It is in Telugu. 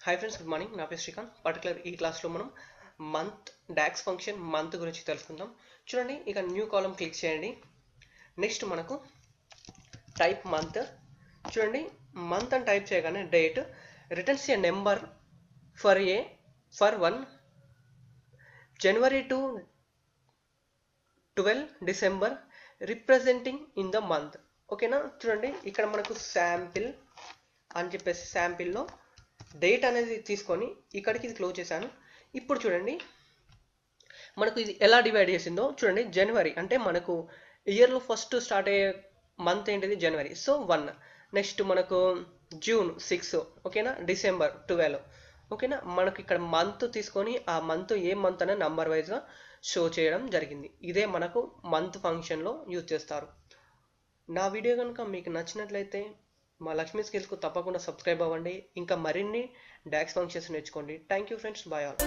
Hi friends, good morning. నా పేరు శ్రీకాంత్. పర్టికులర్ ఈ క్లాస్లో మనం మంత్ డాక్స్ ఫంక్షన్ మంత్ గురించి తెలుసుకుందాం. చూడండి, ఇక న్యూ కాలం క్లిక్ చేయండి. నెక్స్ట్ మనకు టైప్ మంత్. చూడండి, మంత్ అని టైప్ చేయగానే date returns A number for 1 January to 12 December representing in the month. ఓకేనా? చూడండి, ఇక్కడ మనకు శాంపిల్ అని చెప్పేసి శాంపిల్లో డేట్ అనేది తీసుకొని ఇక్కడికి ఇది క్లోజ్ చేశాను. ఇప్పుడు చూడండి, మనకు ఇది ఎలా డివైడ్ చేసిందో చూడండి. జనవరి అంటే మనకు ఇయర్లో ఫస్ట్ స్టార్ట్ అయ్యే మంత్ ఏంటిది? జనవరి. సో 1. నెక్స్ట్ మనకు జూన్ 6. ఓకేనా? డిసెంబర్ 12. ఓకేనా? మనకు ఇక్కడ మంత్ తీసుకొని ఆ మంత్ ఏ మంత్ అనే నంబర్ వైజ్గా షో చేయడం జరిగింది. ఇదే మనకు మంత్ ఫంక్షన్లో యూజ్ చేస్తారు. నా వీడియో కనుక మీకు నచ్చినట్లయితే మా లక్ష్మీ స్కిల్స్కు తప్పకుండా సబ్స్క్రైబ్ అవ్వండి. ఇంకా మరిన్ని డాక్స్ ఫంక్షన్స్ నేర్చుకోండి. Thank you friends. Bye all.